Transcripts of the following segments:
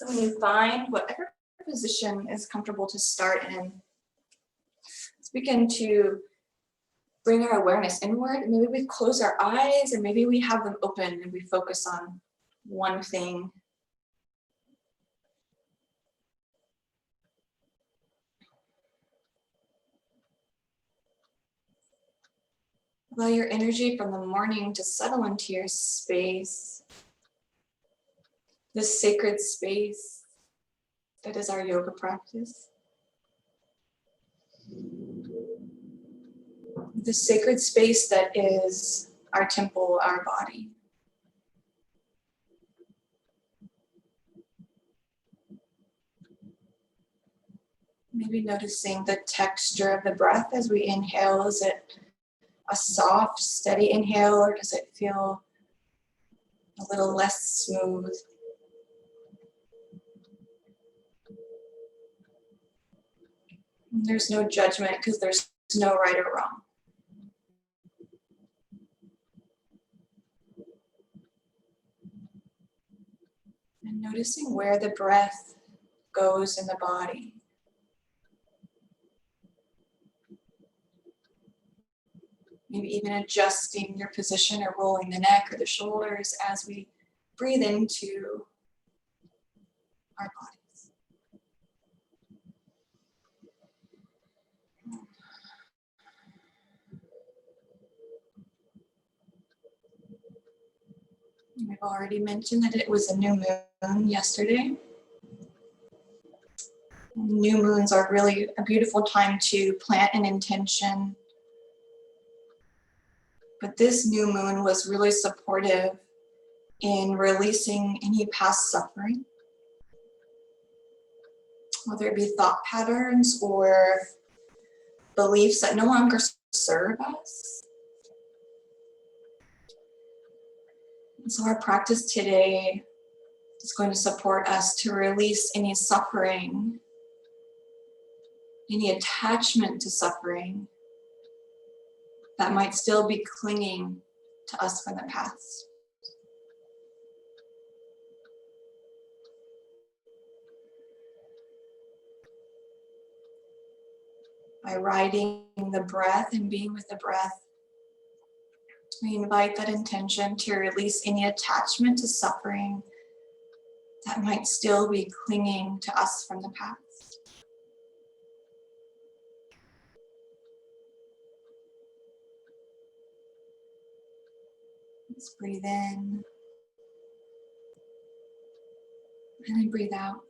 So when you find whatever position is comfortable to start in, let's begin to bring our awareness inward. Maybe we close our eyes, or maybe we have them open and we focus on one thing. Allow your energy from the morning to settle into your space, this sacred space that is our yoga practice. The sacred space that is our temple, our body. Maybe noticing the texture of the breath as we inhale. Is it a soft, steady inhale, or does it feel a little less smooth? And there's no judgment because there's no right or wrong. And noticing where the breath goes in the body. Maybe even adjusting your position or rolling the neck or the shoulders as we breathe into our bodies. We've already mentioned that it was a new moon yesterday. New moons are really a beautiful time to plant an intention. But this new moon was really supportive in releasing any past suffering, whether it be thought patterns or beliefs that no longer serve us. And so our practice today is going to support us to release any suffering, any attachment to suffering that might still be clinging to us from the past. By riding the breath and being with the breath, we invite that intention to release any attachment to suffering that might still be clinging to us from the past. Let's breathe in and then breathe out.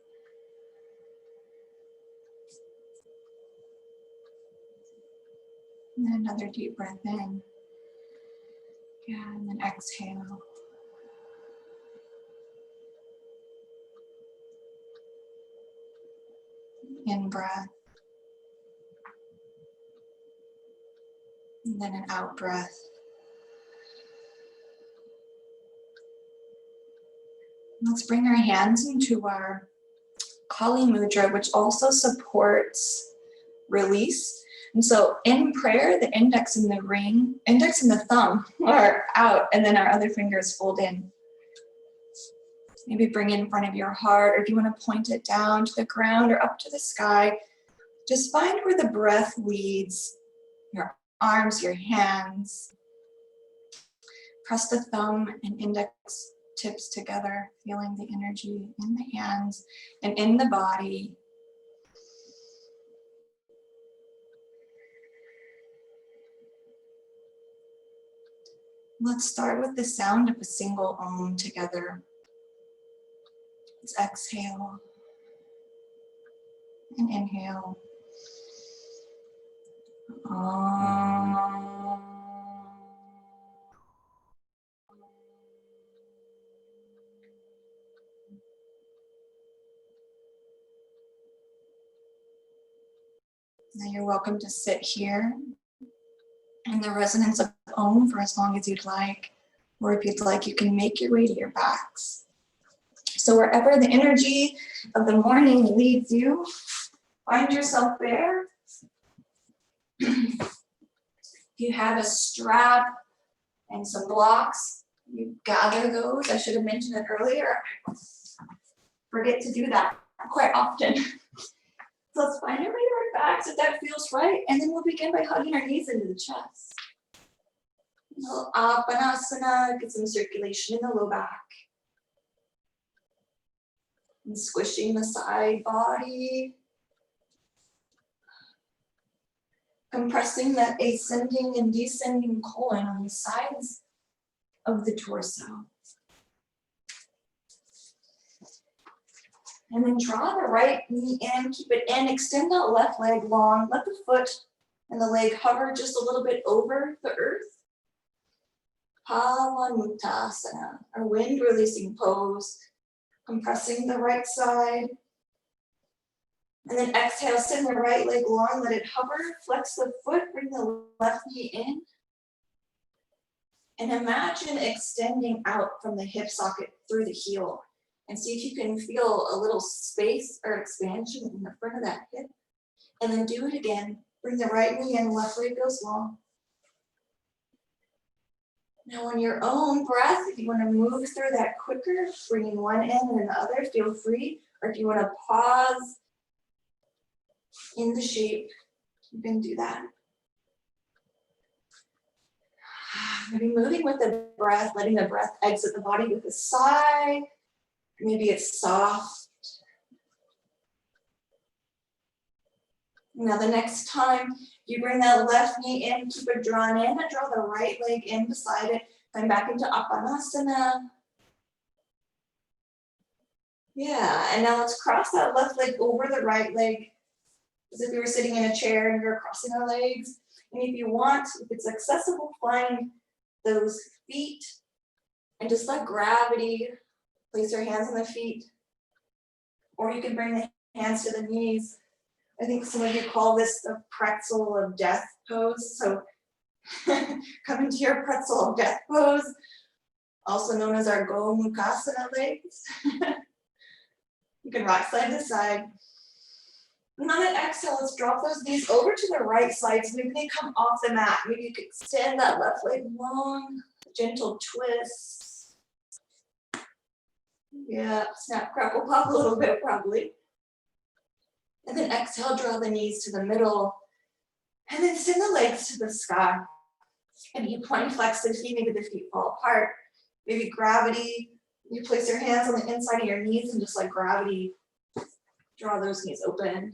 And then another deep breath in. Yeah, and then exhale. In breath. And then an out breath. Let's bring our hands into our Kali Mudra, which also supports release. And so in prayer, the index and the thumb are out, and then our other fingers fold in. Maybe bring it in front of your heart, or if you want to point it down to the ground or up to the sky, just find where the breath leads your arms, your hands. Press the thumb and index tips together, feeling the energy in the hands and in the body. Let's start with the sound of a single Om together. Let's exhale and inhale. Om. Now you're welcome to sit here in the resonance of Om for as long as you'd like, or if you'd like, you can make your way to your backs. So wherever the energy of the morning leads you, find yourself there. If you have a strap and some blocks, you gather those. I should have mentioned it earlier. forget to do that quite often. So let's find our way to our backs if that feels right. And then we'll begin by hugging our knees into the chest. A little asanas, get some circulation in the low back. And squishing the side body. Compressing that ascending and descending colon on the sides of the torso. And then draw the right knee in, keep it in, extend that left leg long, let the foot and the leg hover just a little bit over the earth. Pawanmutasana, our wind releasing pose, compressing the right side. And then exhale, send the right leg long, let it hover, flex the foot, bring the left knee in. And imagine extending out from the hip socket through the heel. And see if you can feel a little space or expansion in the front of that hip. And then do it again. Bring the right knee in, left leg goes long. Now on your own breath, if you want to move through that quicker, bringing one in and the other, feel free. Or if you want to pause in the shape, you can do that. Maybe moving with the breath, letting the breath exit the body with a sigh. Maybe it's soft. Now the next time you bring that left knee in, keep it drawn in and draw the right leg in beside it. Come back into Apanasana. Yeah, and now let's cross that left leg over the right leg as if you were sitting in a chair and you're crossing our legs. And if you want, if it's accessible, find those feet and just let gravity place your hands on the feet, or you can bring the hands to the knees. I think some of you call this the pretzel of death pose. So come into your pretzel of death pose, also known as our Gomukhasana legs. You can rock side to side. And on an exhale, let's drop those knees over to the right side. So maybe they come off the mat. Maybe you can extend that left leg long, gentle twist. Yeah, snap, crackle, pop a little bit probably. And then exhale, draw the knees to the middle. And then send the legs to the sky. And you point, flex the feet, maybe the feet fall apart. Maybe gravity, you place your hands on the inside of your knees and just let gravity draw those knees open.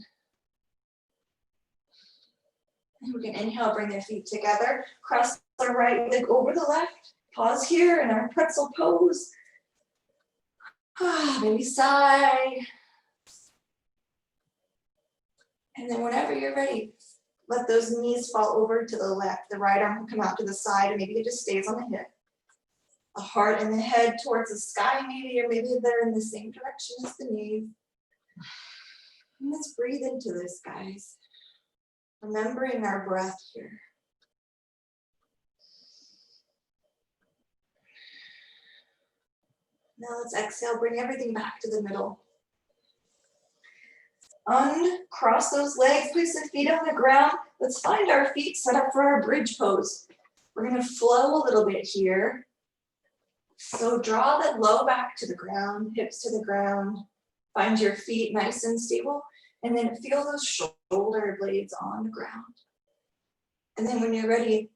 And we can inhale, bring their feet together. Cross the right leg over the left. Pause here in our pretzel pose. Maybe sigh. And then whenever you're ready, let those knees fall over to the left. The right arm can come out to the side, and maybe it just stays on the hip. The heart and the head towards the sky, maybe, or maybe they're in the same direction as the knees. And let's breathe into this, guys. Remembering our breath here. Now let's exhale, bring everything back to the middle. Uncross those legs, place the feet on the ground. Let's find our feet set up for our bridge pose. We're gonna flow a little bit here. So draw the low back to the ground, hips to the ground. Find your feet nice and stable. And then feel those shoulder blades on the ground. And then when you're ready,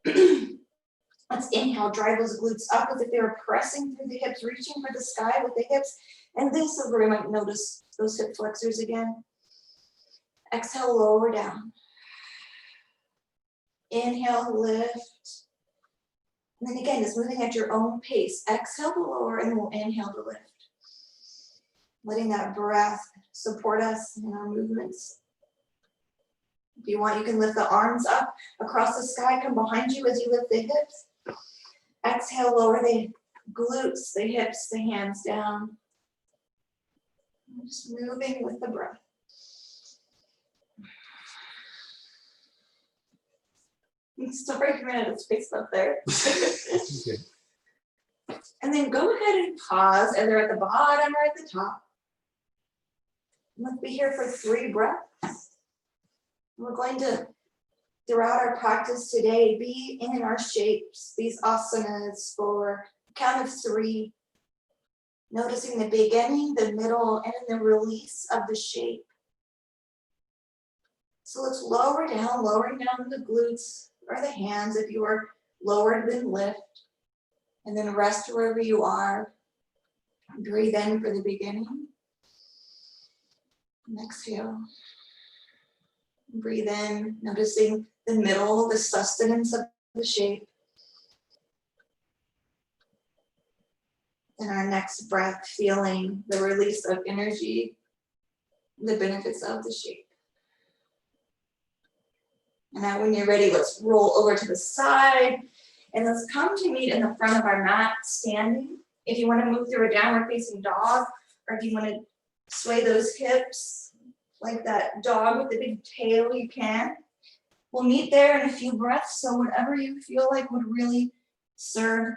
let's inhale, drive those glutes up as if they were pressing through the hips, reaching for the sky with the hips. And this is where you might notice those hip flexors again. Exhale, lower down. Inhale, lift. And then again, just moving at your own pace. Exhale to lower, and then we'll inhale to lift. Letting that breath support us in our movements. If you want, you can lift the arms up across the sky, come behind you as you lift the hips. Exhale, lower the glutes, the hips, the hands down. Just moving with the breath. Sorry, I ran out of space up there. Okay. And then go ahead and pause, either at the bottom or at the top. Let's be here for 3 breaths. We're going to, throughout our practice today, be in our shapes, these asanas, for a count of 3. Noticing the beginning, the middle, and the release of the shape. So let's lowering down the glutes or the hands if you are lowered, then lift. And then rest wherever you are. Breathe in for the beginning. And exhale. Breathe in, noticing the middle, the sustenance of the shape. And our next breath, feeling the release of energy, the benefits of the shape. And now when you're ready, let's roll over to the side and let's come to meet in the front of our mat, standing. If you want to move through a downward facing dog, or if you want to sway those hips like that dog with the big tail, you can. We'll meet there in a few breaths, so whatever you feel like would really serve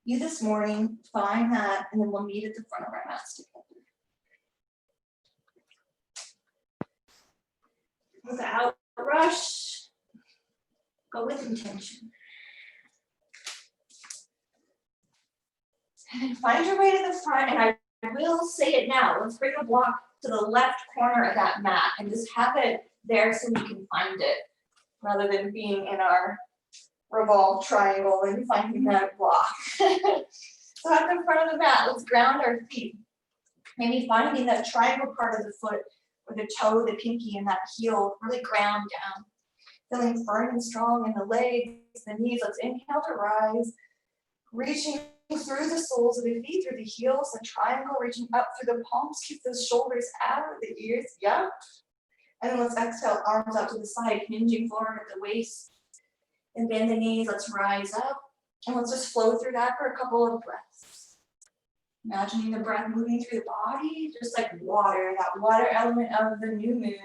you this morning, find that, and then we'll meet at the front of our mats together. Without a rush, go with intention. And find your way to the front, and I will say it now. Let's bring a block to the left corner of that mat and just have it there so we can find it, rather than being in our revolved triangle and finding that block. So at the front of the mat, let's ground our feet. Maybe finding that triangle part of the foot, or the toe, the pinky, and that heel, really ground down. Feeling firm and strong in the legs, the knees. Let's inhale to rise. Reaching through the soles of the feet, through the heels, a triangle, reaching up through the palms. Keep those shoulders out of the ears. Yep. And then let's exhale, arms out to the side, hinging forward at the waist. And bend the knees. Let's rise up. And let's just flow through that for a couple of breaths. Imagining the breath moving through the body, just like water, that water element of the new moon.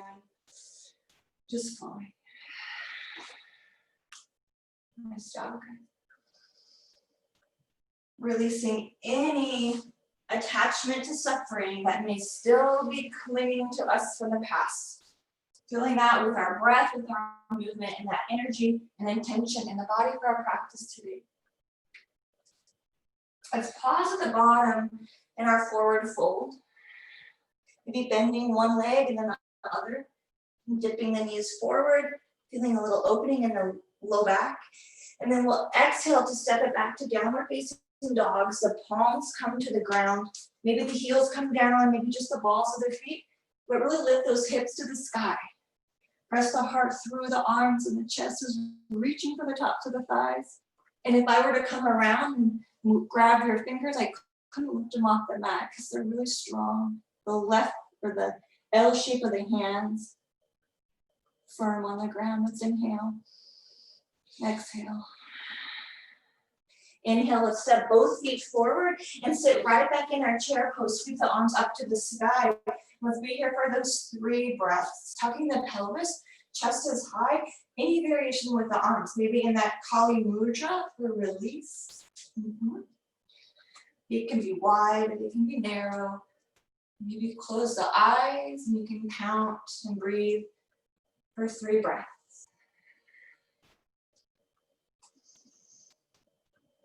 Just flowing. Nice job. Releasing any attachment to suffering that may still be clinging to us from the past. Feeling that with our breath, with our movement, and that energy and intention in the body for our practice today. Let's pause at the bottom in our forward fold. Maybe bending one leg and then the other. Dipping the knees forward, feeling a little opening in the low back. And then we'll exhale to step it back to downward facing dogs. The palms come to the ground. Maybe the heels come down, maybe just the balls of their feet. But really lift those hips to the sky. Press the heart through the arms, and the chest is reaching for the tops of the thighs. And if I were to come around and grab your fingers, I couldn't lift them off the mat because they're really strong. The left, or the L shape of the hands, firm on the ground. Let's inhale. Exhale. Inhale, let's step both feet forward and sit right back in our chair pose. Sweep the arms up to the sky. Let's be here for those 3 breaths. Tucking the pelvis, chest is high. Any variation with the arms, maybe in that Kali Mudra for release. It can be wide, it can be narrow. Maybe close the eyes and you can count and breathe for 3 breaths.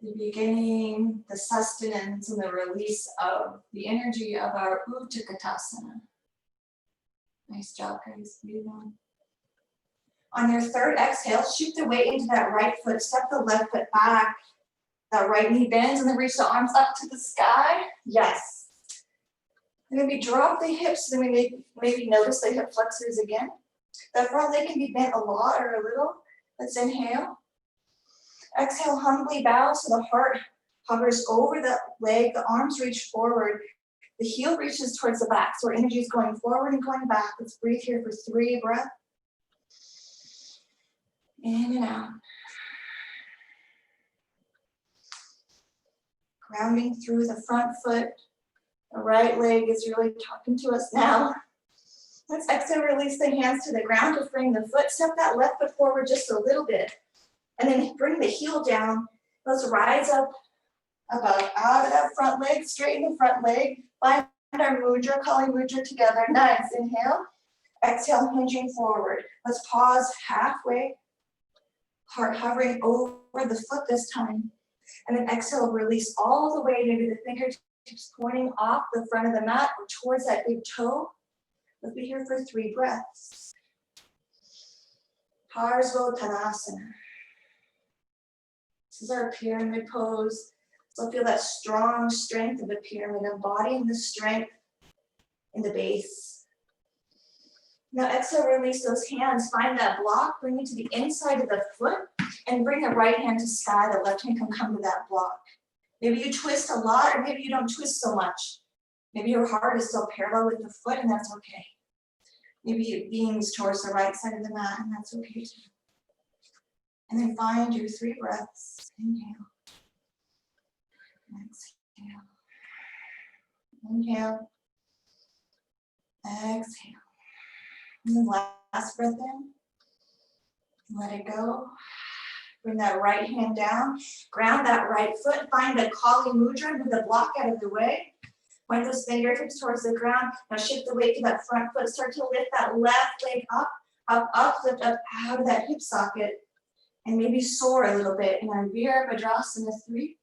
The beginning, the sustenance, and the release of the energy of our Utkatasana. Nice job, guys. Breathe on. On your 3rd exhale, shoot the weight into that right foot. Step the left foot back. That right knee bends, and then reach the arms up to the sky. Yes. And maybe drop the hips, and maybe notice the hip flexors again. The front leg can be bent a lot or a little. Let's inhale. Exhale, humbly bow so the heart hovers over the leg, the arms reach forward, the heel reaches towards the back, so our energy is going forward and going back. Let's breathe here for 3 breaths. In and out. Grounding through the front foot. The right leg is really talking to us now. Let's exhale, release the hands to the ground to bring the foot. Step that left foot forward just a little bit. And then bring the heel down. Let's rise up above, out of that front leg, straighten the front leg. Find our Mudra, Kali Mudra together. Nice. Inhale. Exhale, hinging forward. Let's pause halfway. Heart hovering over the foot this time. And then exhale, release all the way into the fingertips pointing off the front of the mat or towards that big toe. Let's be here for 3 breaths. Parsvottanasana. This is our pyramid pose. So feel that strong strength of the pyramid, embodying the strength in the base. Now exhale, release those hands. Find that block, bring it to the inside of the foot, and bring the right hand to sky. The left hand can come to that block. Maybe you twist a lot, or maybe you don't twist so much. Maybe your heart is still parallel with the foot, and that's okay. Maybe it beams towards the right side of the mat, and that's okay too. And then find your 3 breaths. Inhale. Exhale. Inhale. Exhale. And then last breath in. Let it go. Bring that right hand down. Ground that right foot. Find the Kali Mudra. Move the block out of the way. Point those fingertips towards the ground. Now shift the weight to that front foot. Start to lift that left leg up, up, up, lift up out of that hip socket. And maybe soar a little bit in our Virabhadrasana 3.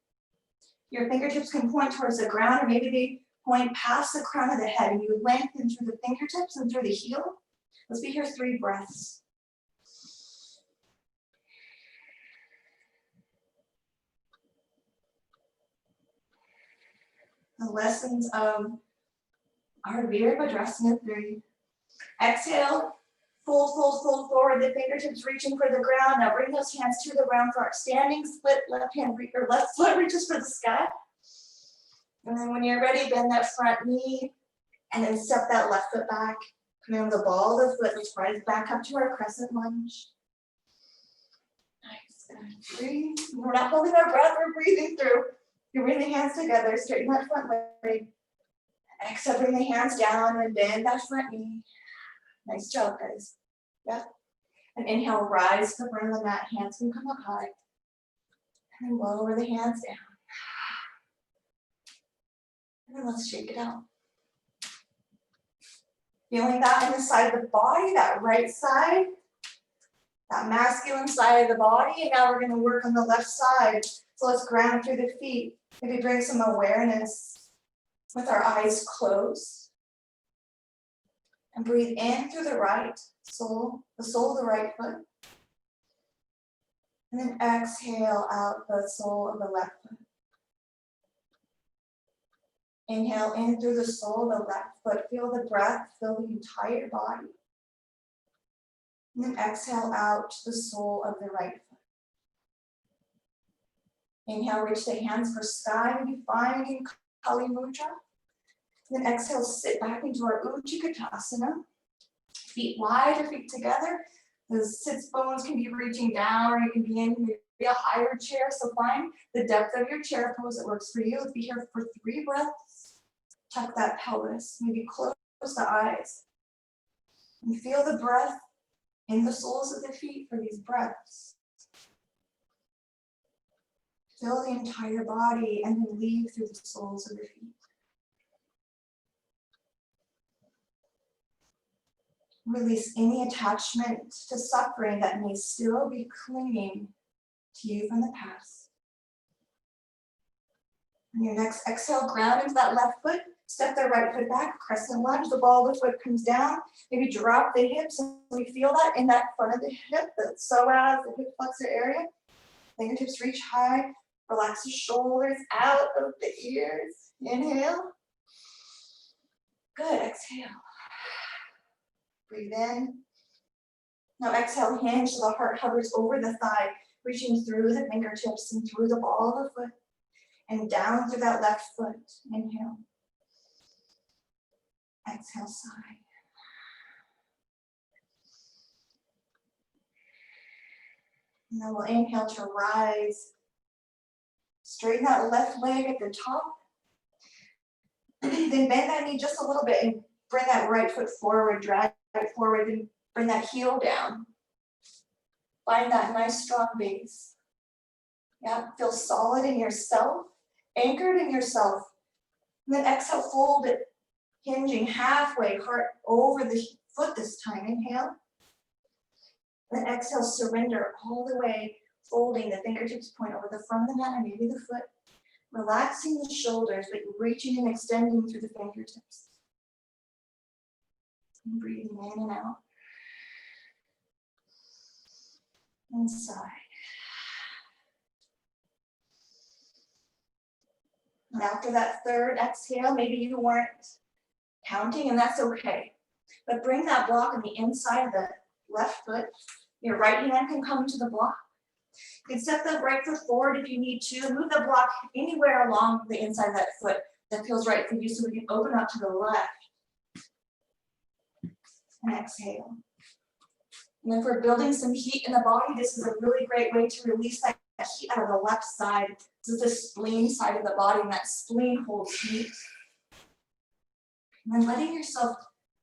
Your fingertips can point towards the ground, or maybe they point past the crown of the head, and you lengthen through the fingertips and through the heel. Let's be here 3 breaths. The lessons of our Virabhadrasana 3. Exhale. Fold, fold, fold forward, the fingertips reaching for the ground. Now bring those hands to the ground for our standing split. Left foot reaches for the sky. And then when you're ready, bend that front knee and then step that left foot back. Come in the ball of the foot, let's rise back up to our crescent lunge. Nice. Breathe. We're not holding our breath, we're breathing through. You bring the hands together, straighten that front leg. Exhale, bring the hands down and bend that front knee. Nice job, guys. Yeah. And inhale, rise to the front of the mat. Hands can come up high. And then lower the hands down. And then let's shake it out. Feeling that in the side of the body, that right side, that masculine side of the body. And now we're going to work on the left side. So let's ground through the feet. Maybe bring some awareness with our eyes closed. And breathe in through the right sole, the sole of the right foot. And then exhale out the sole of the left foot. Inhale in through the sole of the left foot. Feel the breath, fill the entire body. And then exhale out the sole of the right foot. Inhale, reach the hands for sky, maybe finding Kali Mudra. Then exhale, sit back into our Utkatasana. Feet wide or feet together. The sits bones can be reaching down, or you can be in maybe a higher chair. So find the depth of your chair pose that works for you. Let's be here for 3 breaths. Tuck that pelvis. Maybe close the eyes. And feel the breath in the soles of the feet for these breaths. Fill the entire body and then leave through the soles of the feet. Release any attachment to suffering that may still be clinging to you from the past. On your next exhale, ground into that left foot. Step the right foot back, crescent lunge. The ball of the foot comes down. Maybe drop the hips. And we feel that in that front of the hip, the psoas, the hip flexor area. Fingertips reach high. Relax the shoulders out of the ears. Inhale. Good. Exhale. Breathe in. Now exhale, hinge so the heart hovers over the thigh, reaching through the fingertips and through the ball of the foot and down through that left foot. Inhale. Exhale, sigh. And then we'll inhale to rise. Straighten that left leg at the top. Then bend that knee just a little bit and bring that right foot forward, drag it forward, and bring that heel down. Find that nice strong base. Yeah, feel solid in yourself, anchored in yourself. And then exhale, fold it, hinging halfway, heart over the foot this time. Inhale. Then exhale, surrender all the way, folding the fingertips point over the front of the mat and maybe the foot. Relaxing the shoulders, but reaching and extending through the fingertips. And breathing in and out. Inside. And after that third exhale, maybe you weren't counting, and that's okay. But bring that block on the inside of the left foot. Your right hand can come to the block. You can step the right foot forward if you need to. Move the block anywhere along the inside of that foot that feels right for you, so we can open up to the left. And exhale. And if we're building some heat in the body, this is a really great way to release that heat out of the left side. This is the spleen side of the body, and that spleen holds heat. And then letting yourself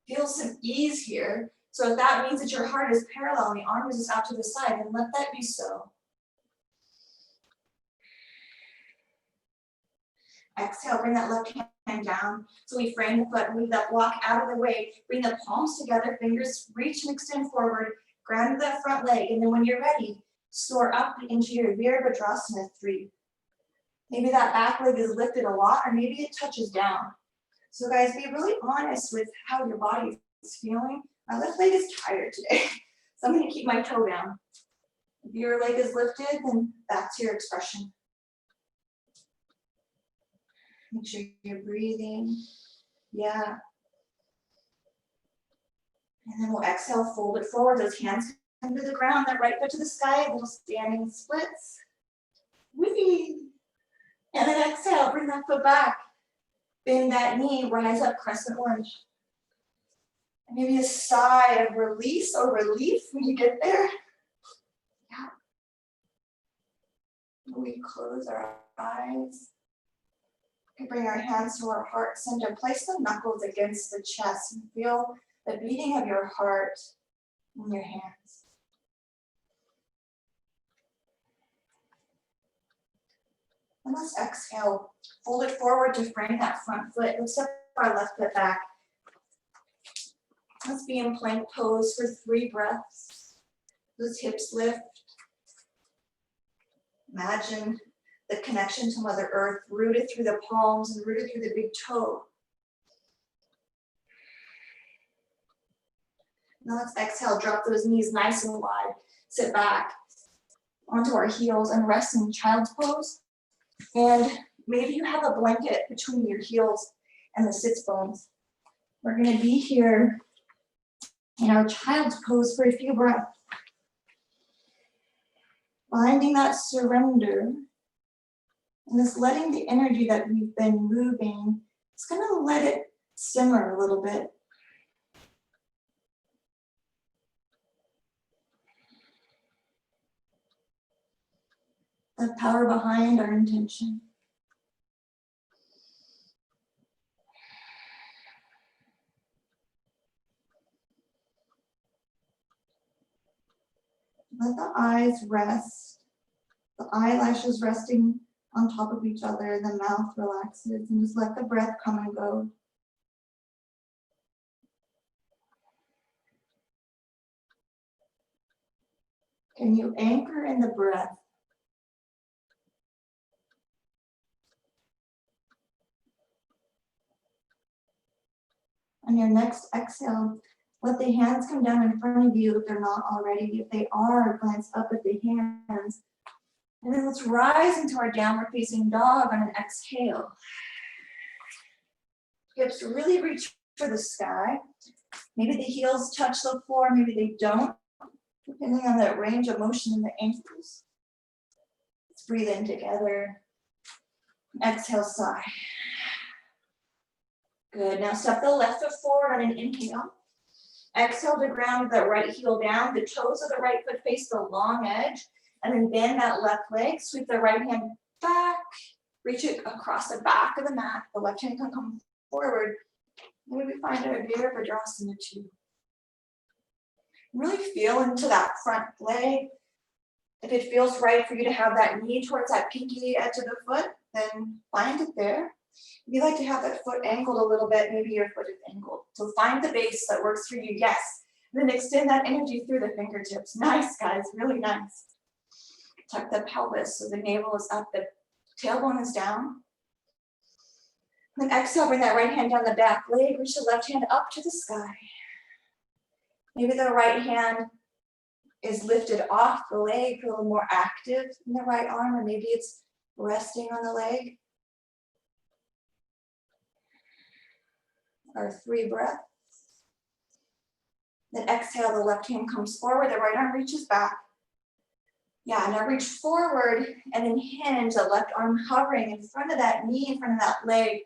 feel some ease here. So if that means that your heart is parallel and the arm is out to the side, then let that be so. Exhale, bring that left hand down. So we frame the foot, move that block out of the way, bring the palms together, fingers reach and extend forward, ground that front leg, and then when you're ready, soar up into your Virabhadrasana 3. Maybe that back leg is lifted a lot, or maybe it touches down. So guys, be really honest with how your body is feeling. My left leg is tired today, so I'm gonna keep my toe down. If your leg is lifted, then that's your expression. Make sure you're breathing. Yeah. And then we'll exhale, fold it forward. Those hands come to the ground, that right foot to the sky, little standing splits. Whee! And then exhale, bring that foot back. Bend that knee, rise up, crescent lunge. And maybe a sigh of release or relief when you get there. Yeah. We close our eyes. We bring our hands to our heart center. Place the knuckles against the chest and feel the beating of your heart in your hands. And let's exhale. Fold it forward to frame that front foot. Let's step our left foot back. Let's be in plank pose for 3 breaths. Those hips lift. Imagine the connection to Mother Earth, rooted through the palms and rooted through the big toe. Now let's exhale, drop those knees nice and wide. Sit back onto our heels and rest in child's pose. And maybe you have a blanket between your heels and the sits bones. We're gonna be here in our child's pose for a few breaths. Finding that surrender and this letting the energy that we've been moving, it's gonna let it simmer a little bit. The power behind our intention. Let the eyes rest, the eyelashes resting on top of each other, the mouth relaxes, and just let the breath come and go. Can you anchor in the breath? On your next exhale, let the hands come down in front of you if they're not already. If they are, glance up at the hands. And then let's rise into our downward facing dog on an exhale. Hips really reach for the sky. Maybe the heels touch the floor, maybe they don't, depending on the range of motion in the ankles. Let's breathe in together. Exhale, sigh. Good, now step the left foot forward on an inhale. Exhale to ground the right heel down. The toes of the right foot face the long edge. And then bend that left leg. Sweep the right hand back. Reach it across the back of the mat. The left hand can come forward. Maybe we find our Virabhadrasana 2. Really feel into that front leg. If it feels right for you to have that knee towards that pinky edge of the foot, then find it there. If you like to have that foot angled a little bit, maybe your foot is angled. So find the base that works for you, yes. And then extend that energy through the fingertips. Nice, guys, really nice. Tuck the pelvis so the navel is up, the tailbone is down. Then exhale, bring that right hand down the back leg, reach the left hand up to the sky. Maybe the right hand is lifted off the leg, feel a little more active in the right arm, or maybe it's resting on the leg. Or 3 breaths. Then exhale, the left hand comes forward, the right arm reaches back. Yeah, now reach forward and then hinge, the left arm hovering in front of that knee, in front of that leg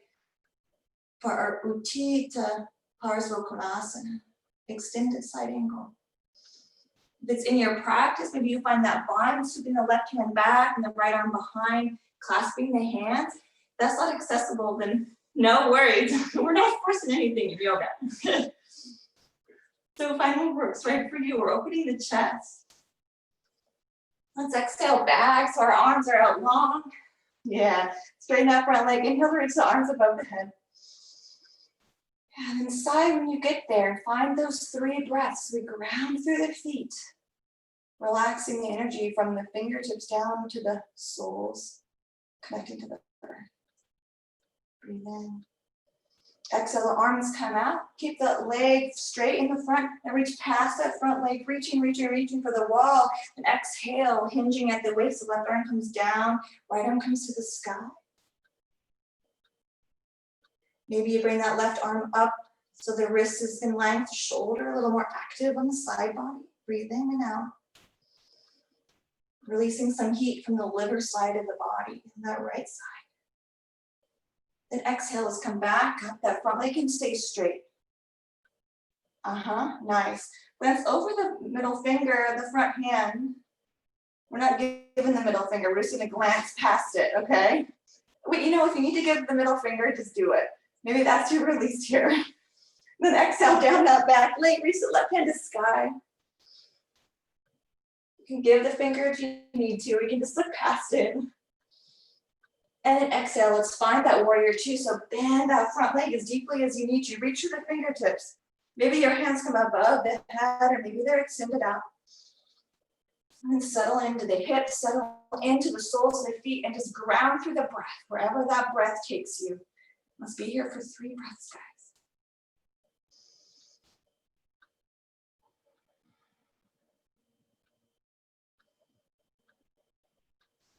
for our Utthita Parsvakonasana, extended side angle. If it's in your practice, maybe you find that bind, sweeping the left hand back and the right arm behind, clasping the hands. If that's not accessible, then no worries. We're not forcing anything in yoga. So find what works right for you. We're opening the chest. Let's exhale back so our arms are out long. Yeah, straighten that front leg. Inhale, reach the arms above the head. And then sigh when you get there. Find those 3 breaths. We ground through the feet, relaxing the energy from the fingertips down to the soles, connecting to the earth. Breathe in. Exhale, the arms come out. Keep the leg straight in the front and reach past that front leg, reaching for the wall. And exhale, hinging at the waist. The left arm comes down, right arm comes to the sky. Maybe you bring that left arm up so the wrist is in length, shoulder a little more active on the side body. Breathe in and out. Releasing some heat from the liver side of the body, and that right side. Then exhale, let's come back up. That front leg can stay straight. Nice. Glance over the middle finger, the front hand. We're not giving the middle finger, we're just gonna glance past it, okay? Wait, you know, if you need to give the middle finger, just do it. Maybe that's your release here. Then exhale, down that back leg, reach the left hand to sky. You can give the finger if you need to, or you can just look past it. And then exhale, let's find that warrior 2. So bend that front leg as deeply as you need to. Reach through the fingertips. Maybe your hands come above the head, or maybe they're extended out. And then settle into the hips, settle into the soles of the feet, and just ground through the breath, wherever that breath takes you. Must be here for 3 breaths, guys.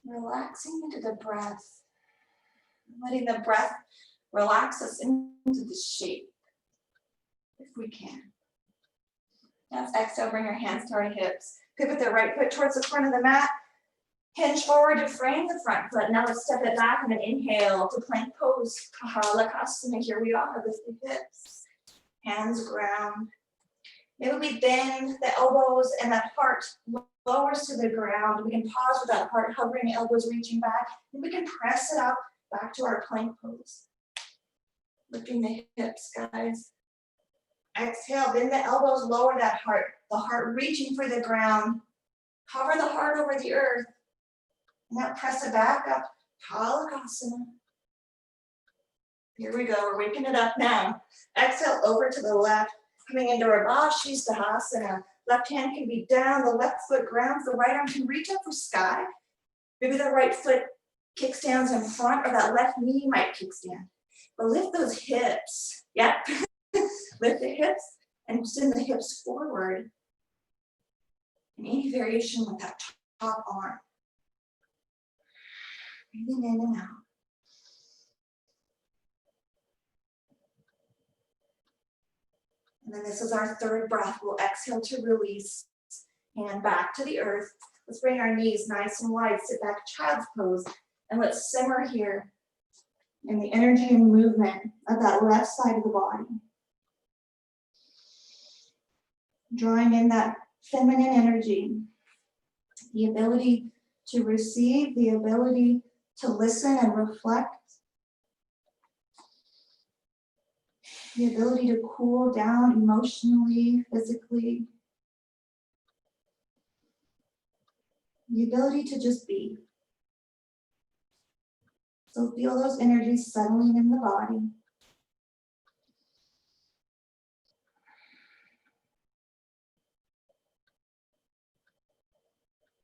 Relaxing into the breath. Letting the breath relax us into the shape, if we can. Now let's exhale, bring our hands to our hips. Pivot the right foot towards the front of the mat. Hinge forward to frame the front foot. Now let's step it back and then inhale to plank pose. Kahalakasana, here we are, lift the hips. Hands ground. Maybe we bend the elbows and that heart lowers to the ground. We can pause with that heart hovering, elbows reaching back. And we can press it up back to our plank pose. Lifting the hips, guys. Exhale, bend the elbows, lower that heart. The heart reaching for the ground. Hover the heart over the earth. Now press it back up. Kahalakasana. Here we go, we're waking it up now. Exhale over to the left, coming into our Sthasana. Left hand can be down, the left foot grounds, the right arm can reach up for sky. Maybe the right foot kickstands in front, or that left knee might kickstand. But lift those hips. Yep. Lift the hips and send the hips forward. And any variation with that top arm. Breathing in and out. And then this is our 3rd breath. We'll exhale to release. Hand back to the earth. Let's bring our knees nice and wide. Sit back, child's pose. And let's simmer here in the energy and movement of that left side of the body. Drawing in that feminine energy. The ability to receive, the ability to listen and reflect. The ability to cool down emotionally, physically. The ability to just be. So feel those energies settling in the body.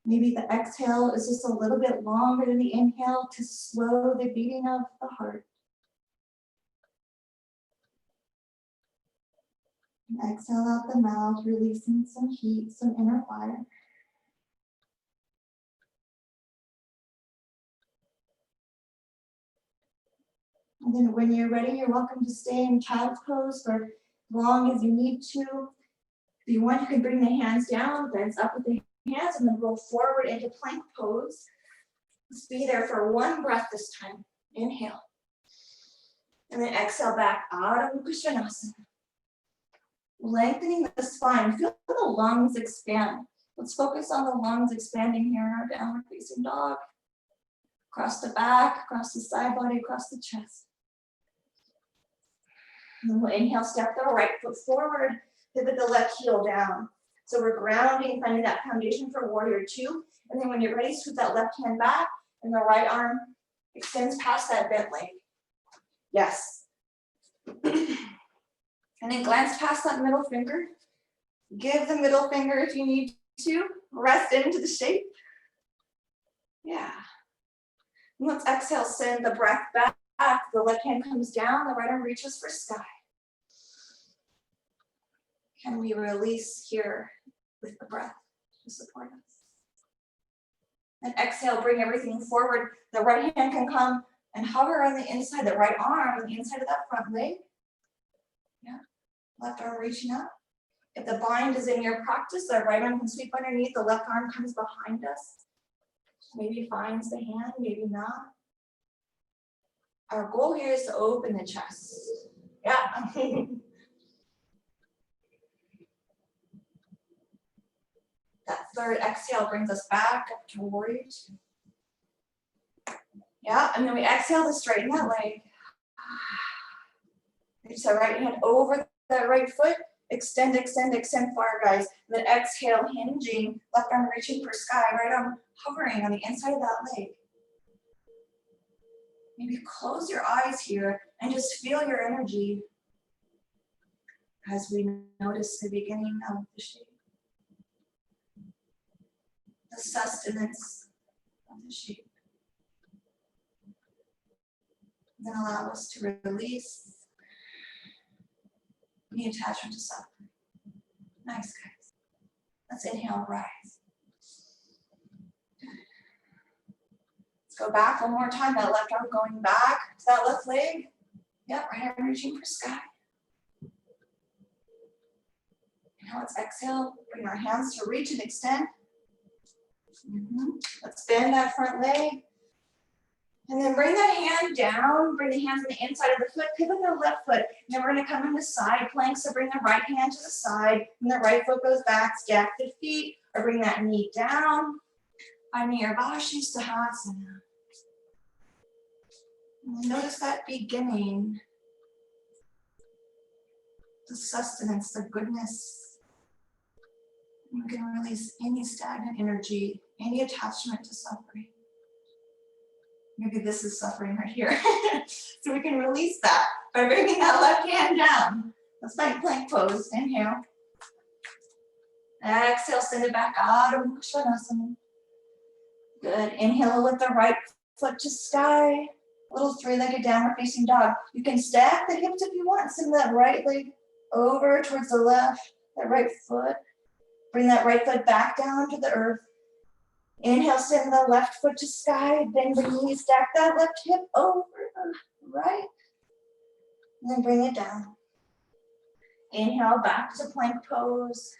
Maybe the exhale is just a little bit longer than the inhale to slow the beating of the heart. And exhale out the mouth, releasing some heat, some inner fire. And then when you're ready, you're welcome to stay in child's pose for as long as you need to. If you want, you can bring the hands down, bends up with the hands, and then roll forward into plank pose. Let's be there for one breath this time. Inhale. And then exhale back out of Sustenance. Lengthening the spine. Feel the lungs expand. Let's focus on the lungs expanding here in our downward facing dog. Across the back, across the side body, across the chest. And then we'll inhale, step the right foot forward, pivot the left heel down. So we're grounding, finding that foundation for warrior two. And then when you're ready, scoot that left hand back and the right arm extends past that bent leg. Yes. And then glance past that middle finger. Give the middle finger if you need to. Rest into the shape. Yeah. And let's exhale, send the breath back. The left hand comes down, the right arm reaches for sky. Can we release here with the breath to support us? And exhale, bring everything forward. The right hand can come and hover on the inside, the right arm on the inside of that front leg. Yeah. Left arm reaching up. If the bind is in your practice, the right arm can sweep underneath, the left arm comes behind us. Maybe finds the hand, maybe not. Our goal here is to open the chest. Yeah. That third exhale brings us back up to warrior two. Yeah, and then we exhale to straighten that leg. Reach that right hand over that right foot. Extend, extend, extend far, guys. And then exhale, hinging. Left arm reaching for sky. Right arm hovering on the inside of that leg. Maybe close your eyes here and just feel your energy as we notice the beginning of the shape. The sustenance of the shape. Then allow us to release any attachment to suffering. Nice, guys. Let's inhale, rise. Let's go back one more time. That left arm going back to that left leg. Yep, right arm reaching for sky. Now let's exhale. Bring our hands to reach and extend. Let's bend that front leg. And then bring that hand down, bring the hands on the inside of the foot, pivot the left foot. And then we're gonna come into side plank, so bring the right hand to the side, and the right foot goes back, stack the feet, or bring that knee down. Find your Sahasana. And notice that beginning, the sustenance, the goodness. You can release any stagnant energy, any attachment to suffering. Maybe this is suffering right here. So we can release that by bringing that left hand down. Let's find plank pose. Inhale. Exhale, send it back out of Sustenance. Good. Inhale, lift the right foot to sky. Little three-legged downward facing dog. You can stack the hips if you want. Send that right leg over towards the left, that right foot. Bring that right foot back down to the earth. Inhale, send the left foot to sky, bend the knee, stack that left hip over the right, and then bring it down. Inhale, back to plank pose.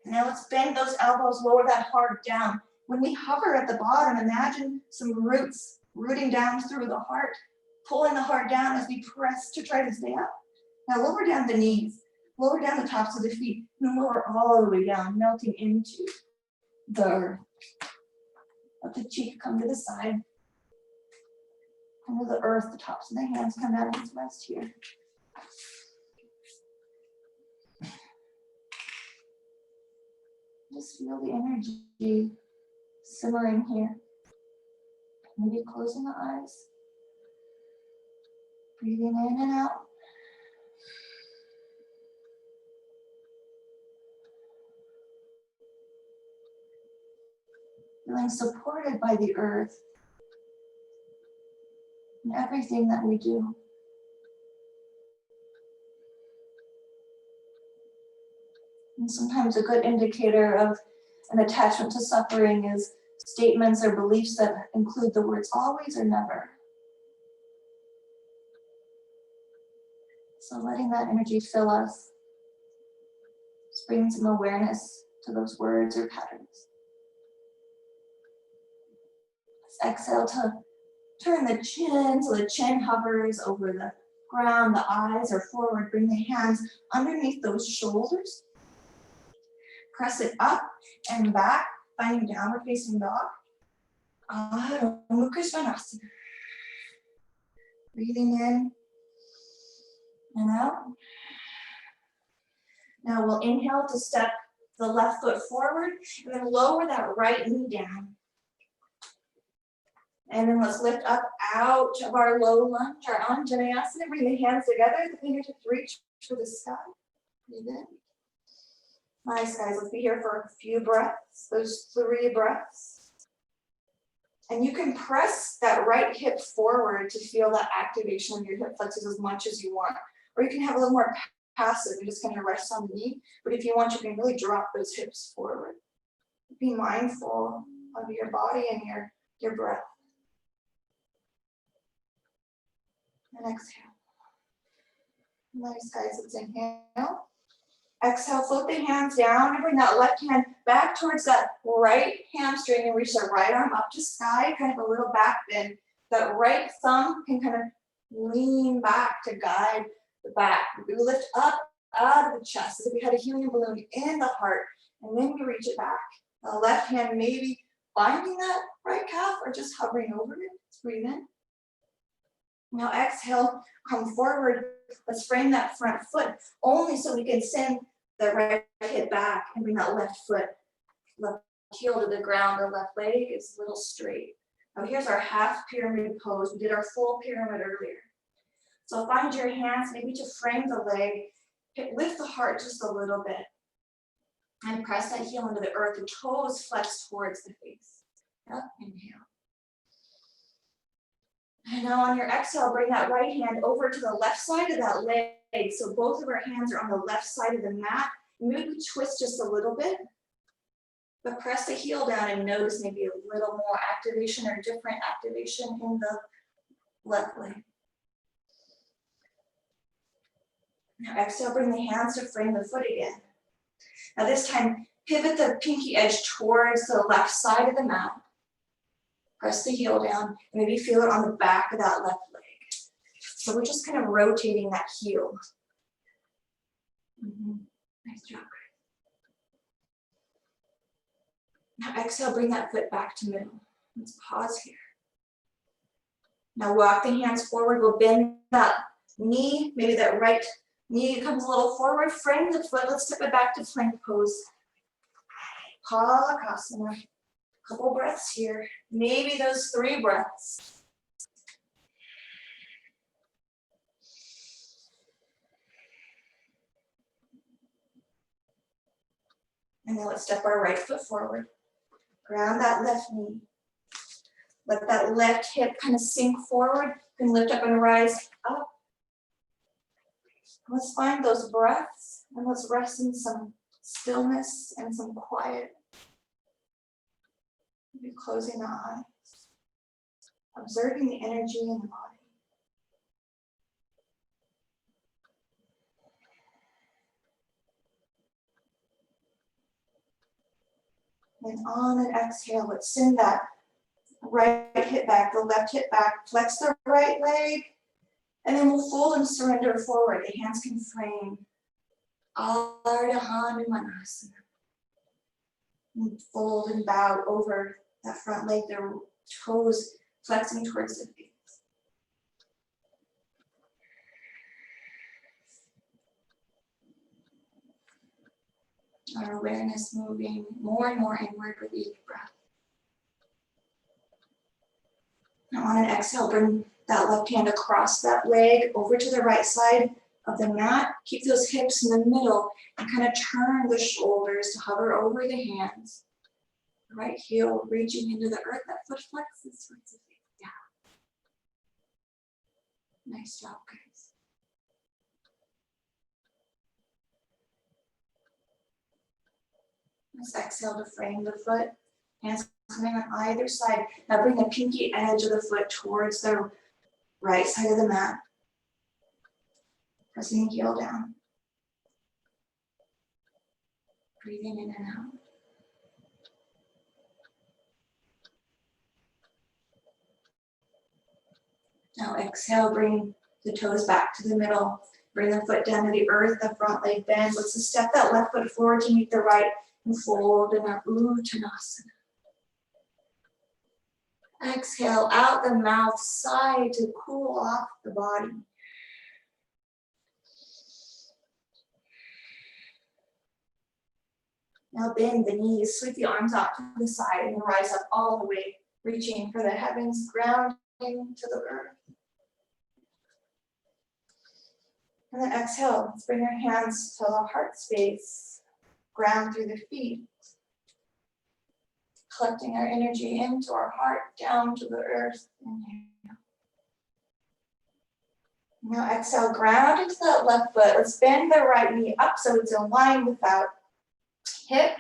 Now let's bend those elbows, lower that heart down. When we hover at the bottom, imagine some roots rooting down through the heart, pulling the heart down as we press to try to stay up. Now lower down the knees, lower down the tops of the feet, and lower all the way down, melting into the earth. Let the cheek come to the side. Come to the earth, the tops of the hands come down and rest here. Just feel the energy simmering here. Maybe closing the eyes. Breathing in and out. feeling supported by the earth in everything that we do. And sometimes a good indicator of an attachment to suffering is statements or beliefs that include the words always or never. So letting that energy fill us, just bringing some awareness to those words or patterns. Let's exhale to turn the chin so the chin hovers over the ground, the eyes are forward. Bring the hands underneath those shoulders. Press it up and back, finding downward facing dog. Svanasana. Breathing in and out. Now we'll inhale to step the left foot forward and then lower that right knee down. And then let's lift up out of our low lunge, our Anjaneyasana. Bring the hands together, the fingertips reach for the sky. Breathe in. Nice, guys. Let's be here for a few breaths, those 3 breaths. And you can press that right hip forward to feel that activation of your hip flexors as much as you want. Or you can have a little more passive and just kind of rest on the knee. But if you want, you can really drop those hips forward. Be mindful of your body and your breath. And exhale. Nice, guys. Let's inhale. Exhale, float the hands down and bring that left hand back towards that right hamstring and reach that right arm up to sky, kind of a little back bend. That right thumb can kind of lean back to guide the back. We lift up out of the chest as if we had a helium balloon in the heart, and then we reach it back. The left hand maybe binding that right calf or just hovering over it. Let's breathe in. Now exhale, come forward. Let's frame that front foot only so we can send the right hip back and bring that left foot, left heel to the ground. The left leg is a little straight. Now here's our half pyramid pose. We did our full pyramid earlier. So find your hands maybe to frame the leg, lift the heart just a little bit, and press that heel into the earth. The toes flex towards the face. Up, inhale. And now on your exhale, bring that right hand over to the left side of that leg. So both of our hands are on the left side of the mat. Maybe twist just a little bit, but press the heel down and notice maybe a little more activation or different activation in the left leg. Now exhale, bring the hands to frame the foot again. Now this time, pivot the pinky edge towards the left side of the mat. Press the heel down, and maybe feel it on the back of that left leg. So we're just kind of rotating that heel. Nice job. Now exhale, bring that foot back to middle. Let's pause here. Now walk the hands forward. We'll bend that knee, maybe that right knee comes a little forward. Frame the foot. Let's step it back to plank pose. Palakasana. Couple breaths here. Maybe those 3 breaths. And then let's step our right foot forward. Ground that left knee. Let that left hip kind of sink forward. You can lift up and rise up. Let's find those breaths and let's rest in some stillness and some quiet. Maybe closing the eyes, observing the energy in the body. And on an exhale, let's send that right hip back, the left hip back, flex the right leg, and then we'll fold and surrender forward. The hands can frame Ardha Hanumanasana. And fold and bow over that front leg, their toes flexing towards the face. Our awareness moving more and more inward with each breath. Now on an exhale, bring that left hand across that leg over to the right side of the mat. Keep those hips in the middle and kind of turn the shoulders to hover over the hands. Right heel reaching into the earth, that foot flexes towards the feet. Yeah. Nice job, guys. Let's exhale to frame the foot. Hands coming on either side. Now bring the pinky edge of the foot towards the right side of the mat. Pressing the heel down. Breathing in and out. Now exhale, bring the toes back to the middle. Bring the foot down to the earth, the front leg bends. Let's just step that left foot forward to meet the right and fold in our Uttanasana. Exhale out the mouth, sigh to cool off the body. Now bend the knees, sweep the arms out to the side and rise up all the way, reaching for the heavens, grounding to the earth. And then exhale, let's bring our hands to the heart space, ground through the feet, collecting our energy into our heart, down to the earth. Inhale. Now exhale, ground into that left foot. Let's bend the right knee up so it's in line with that hip.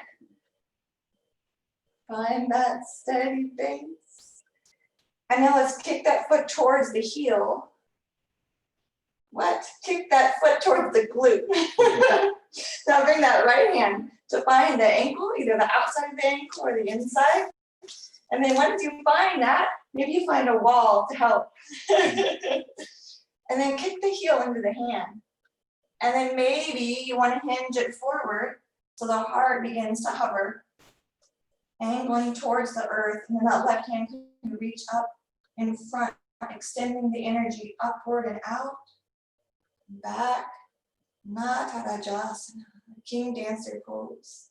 Find that steady base. And now let's kick that foot towards the heel. What? Kick that foot towards the glute. Now bring that right hand to find the ankle, either the outside of the ankle or the inside. And then once you find that, maybe you find a wall to help. And then kick the heel into the hand. And then maybe you want to hinge it forward so the heart begins to hover, angling towards the earth. And then that left hand can reach up in front, extending the energy upward and out. Back, Natarajasana, King Dancer pose.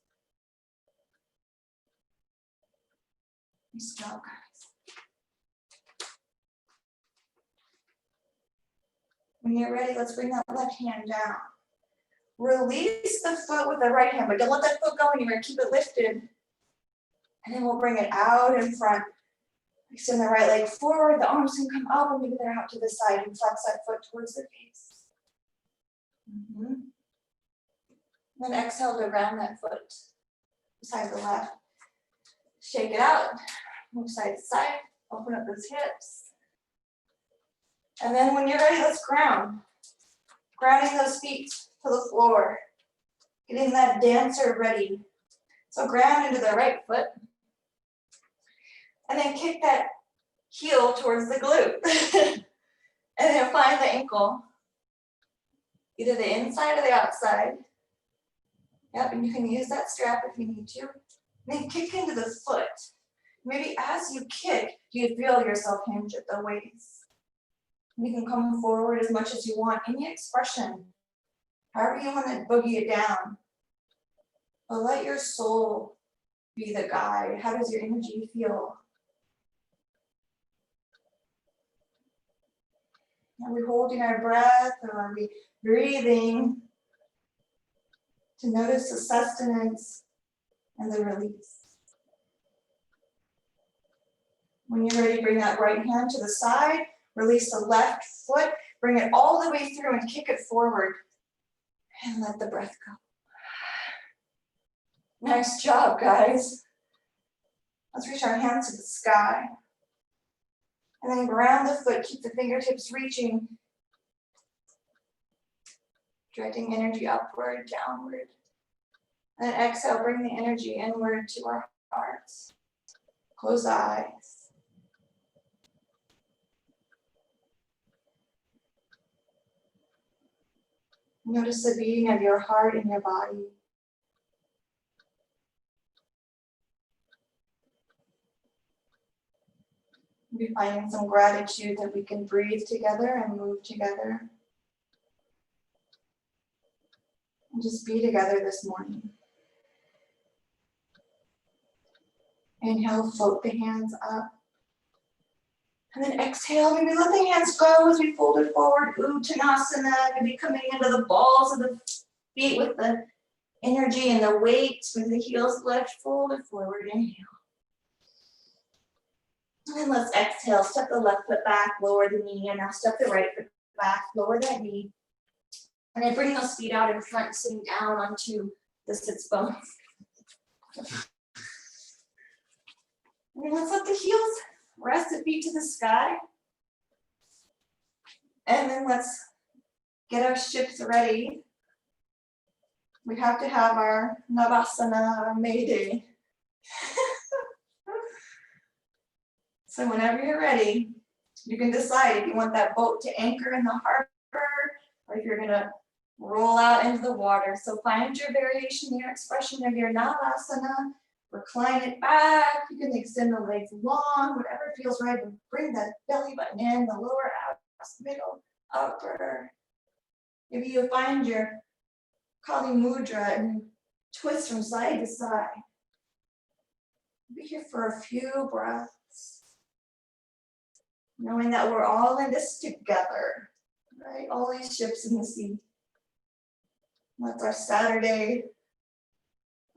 Nice job, guys. When you're ready, let's bring that left hand down. Release the foot with the right hand, but don't let that foot go anywhere. Keep it lifted. And then we'll bring it out in front. Extend the right leg forward. The arms can come up and maybe they're out to the side and flex that foot towards the face. Then exhale to round that foot, side to the left. Shake it out, move side to side, open up those hips. And then when you're ready, let's ground. Grounding those feet to the floor. Getting that dancer ready. So ground into the right foot. And then kick that heel towards the glute. And then find the ankle. Either the inside or the outside. Yep, and you can use that strap if you need to. Then kick into the foot. Maybe as you kick, you feel yourself hinge at the waist. You can come forward as much as you want, any expression. However you want to boogie it down. But let your soul be the guide. How does your energy feel? Are we holding our breath or are we breathing to notice the sustenance and the release? When you're ready, bring that right hand to the side, release the left foot, bring it all the way through and kick it forward and let the breath go. Nice job, guys. Let's reach our hands to the sky. And then ground the foot, keep the fingertips reaching, directing energy upward, downward. And then exhale, bring the energy inward to our hearts. Close the eyes. Notice the beating of your heart in your body. We'll be finding some gratitude that we can breathe together and move together. And just be together this morning. Inhale, float the hands up. And then exhale, maybe let the hands go as we fold it forward. Uttanasana, maybe coming into the balls of the feet with the energy and the weight. With the heels left, fold it forward. Inhale. And let's exhale, step the left foot back, lower the knee, and now step the right foot back, lower that knee. And then bring those feet out in front, sitting down onto the sits bones. And then let's let the heels rest the feet to the sky. And then let's get our ships ready. We have to have our Navasana, our Mayday. So whenever you're ready, you can decide if you want that boat to anchor in the harbor or if you're gonna roll out into the water. So find your variation, your expression of your Navasana, recline it back. You can extend the legs long, whatever feels right. Bring that belly button in, the lower abs, middle, upper. Maybe you find your Kali Mudra and twist from side to side. Be here for a few breaths, knowing that we're all in this together, right? All these ships in the sea. That's our Saturday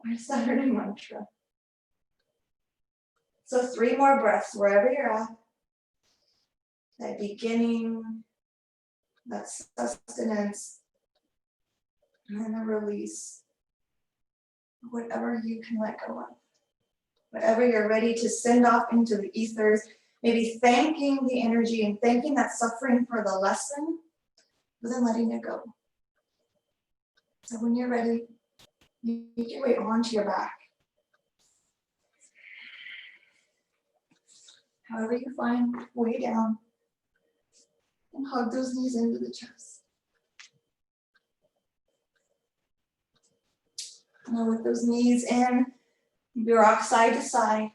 mantra. So 3 more breaths wherever you're at. That beginning, that sustenance, and then a release. Whatever you can let go of. Whatever you're ready to send off into the ethers, maybe thanking the energy and thanking that suffering for the lesson, but then letting it go. So when you're ready, make your way onto your back. However you find, way down, and hug those knees into the chest. Now with those knees in, you rock side to side.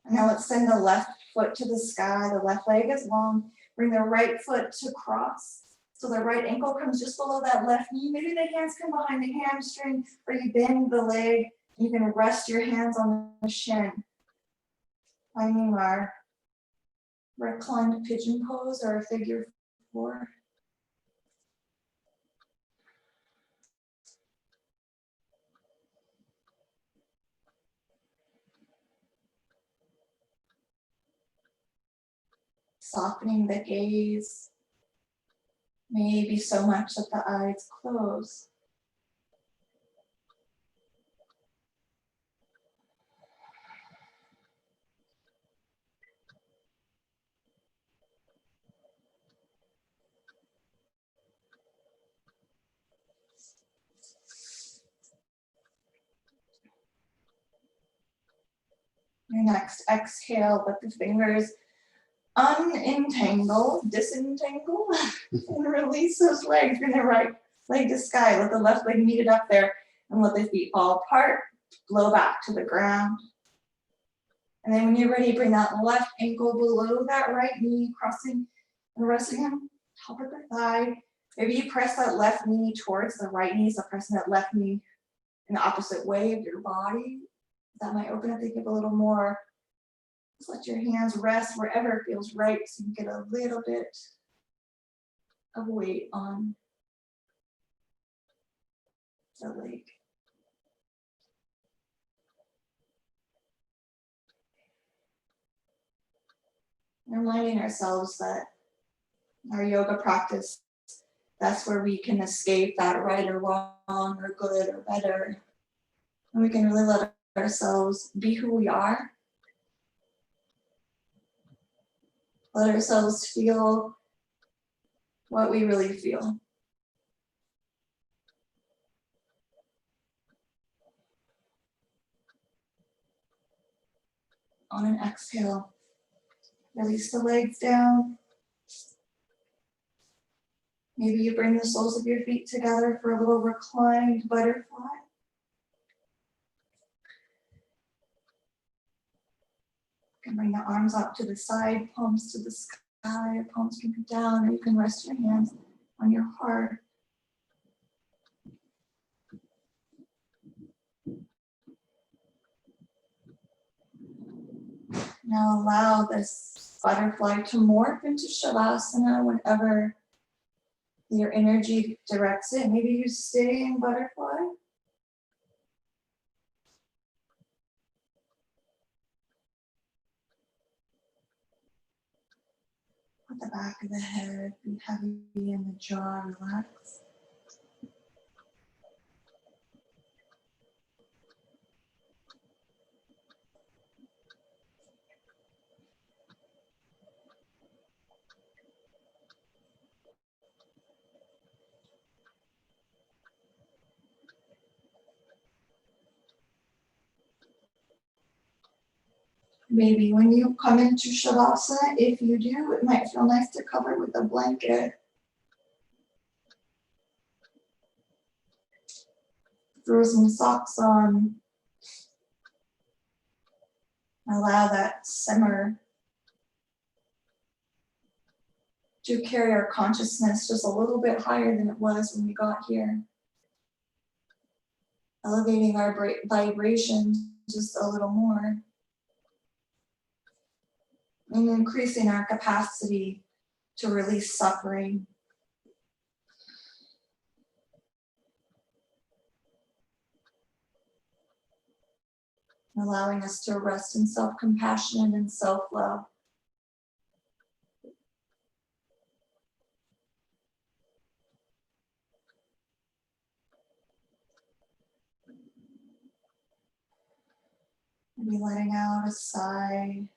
And now let's send the left foot to the sky. The left leg is long. Bring the right foot to cross. So the right ankle comes just below that left knee. Maybe the hands come behind the hamstring, or you bend the leg. You can rest your hands on the shin. Finding our reclined pigeon pose or figure 4. Softening the gaze, maybe so much that the eyes close. Your next exhale, let the fingers disentangle, and release those legs. Bring the right leg to sky. Let the left leg meet it up there and let the feet fall apart. Blow back to the ground. And then when you're ready, bring that left ankle below that right knee, crossing and resting on top of the thigh. Maybe you press that left knee towards the right knee, so pressing that left knee in the opposite way of your body. That might open up the hip a little more. Just let your hands rest wherever it feels right so you get a little bit of weight on the leg. Reminding ourselves that our yoga practice, that's where we can escape that right or wrong or good or better. And we can really let ourselves be who we are. Let ourselves feel what we really feel. On an exhale, release the legs down. Maybe you bring the soles of your feet together for a little reclined butterfly. You can bring the arms out to the side, palms to the sky, your palms can be down, or you can rest your hands on your heart. Now allow this butterfly to morph into Shavasana whenever your energy directs it. Maybe you stay in butterfly. The back of the head be heavy and the jaw relax. Maybe when you come into Shavasana, if you do, it might feel nice to cover with a blanket. Throw some socks on. Allow that simmer to carry our consciousness just a little bit higher than it was when we got here. Elevating our vibration just a little more. And increasing our capacity to release suffering. Allowing us to rest in self-compassion and self-love. Maybe letting out a sigh.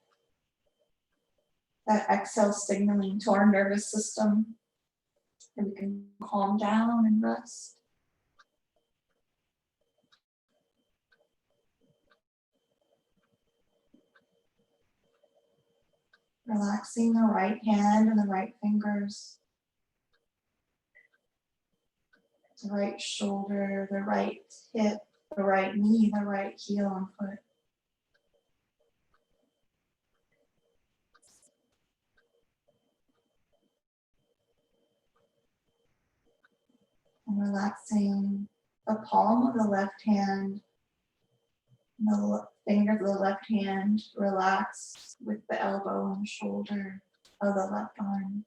That exhale signaling to our nervous system that we can calm down and rest. Relaxing the right hand and the right fingers. The right shoulder, the right hip, the right knee, the right heel and foot. And relaxing the palm of the left hand, the finger of the left hand relax with the elbow and shoulder of the left arm.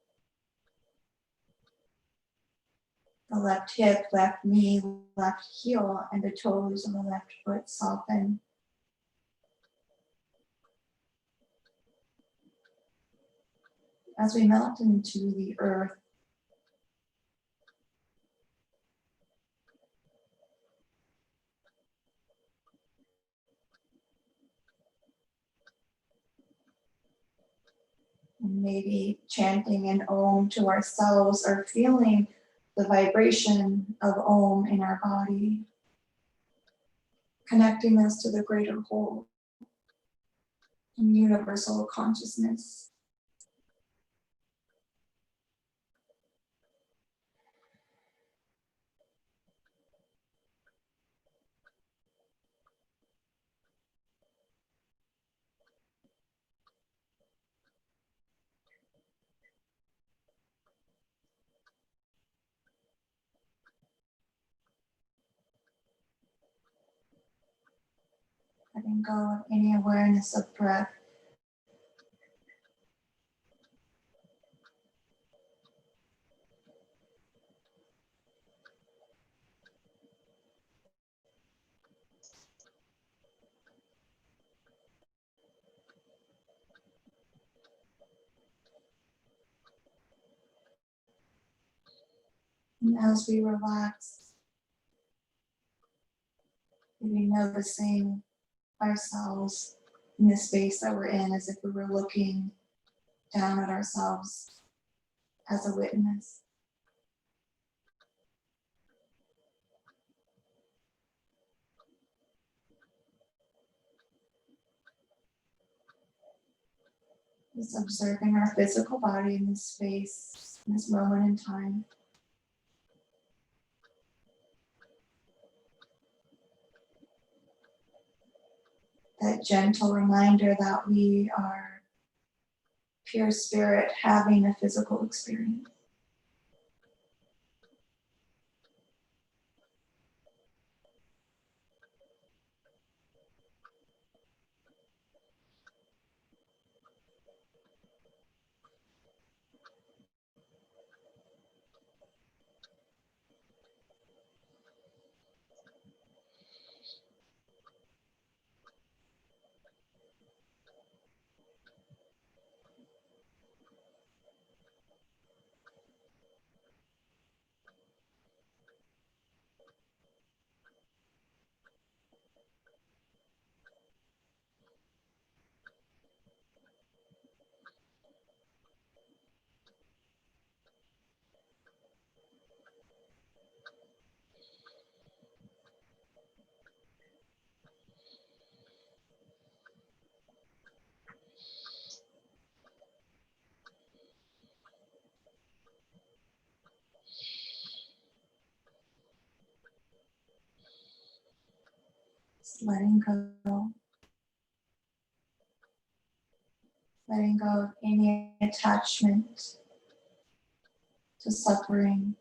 The left hip, left knee, left heel, and the toes of the left foot soften. As we melt into the earth, and maybe chanting an Om to ourselves or feeling the vibration of Om in our body, connecting us to the greater whole and universal consciousness. Letting go of any awareness of breath. And as we relax, maybe noticing ourselves in the space that we're in as if we were looking down at ourselves as a witness. Just observing our physical body in this space, in this moment in time. That gentle reminder that we are pure spirit having a physical experience. letting go. Letting go of any attachment to suffering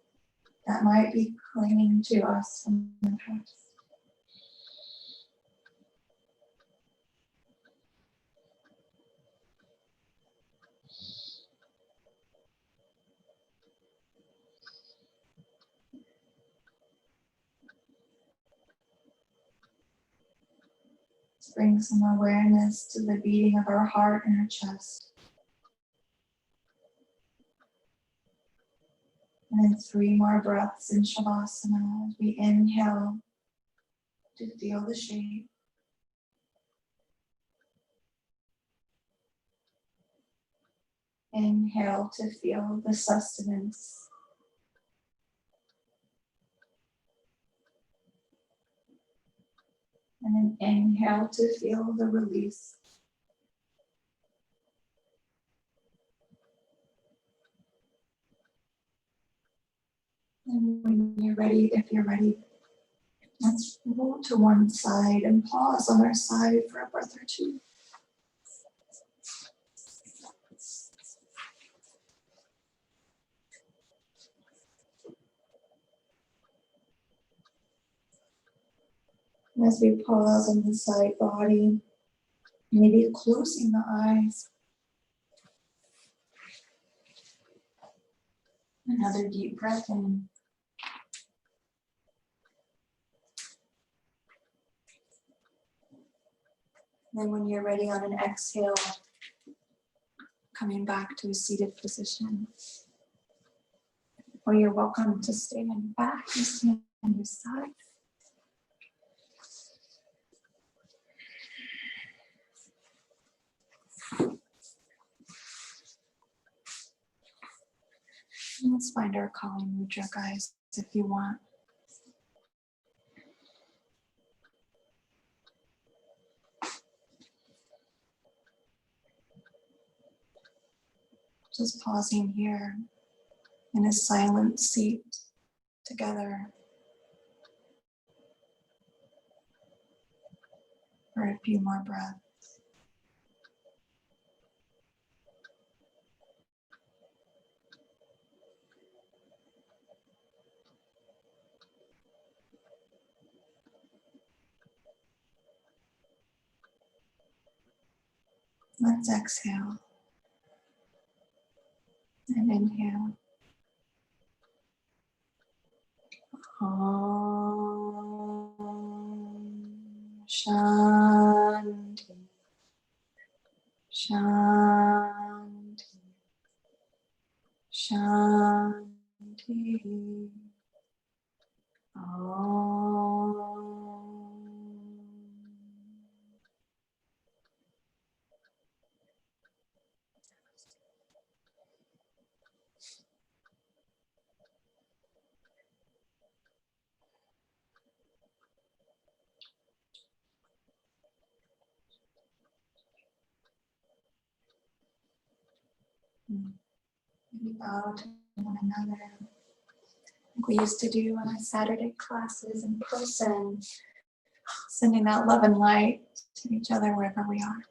that might be clinging to us from the past. Let's bring some awareness to the beating of our heart and our chest. And then 3 more breaths in Shavasana as we inhale to feel the shape. Inhale to feel the sustenance. And then inhale to feel the release. And when you're ready, if you're ready, let's roll to one side and pause on our side for a breath or two. And as we pause on the side body, maybe closing the eyes. Another deep breath in. Then when you're ready on an exhale, coming back to a seated position. Or you're welcome to stand back and stand on your side. And let's find our Kali Mudra, guys, if you want. Just pausing here in a silent seat together for a few more breaths. Let's exhale and inhale. Om Shanti. Shanti. Shanti. Om. Maybe bow to one another, like we used to do on our Saturday classes in person, sending that love and light to each other wherever we are.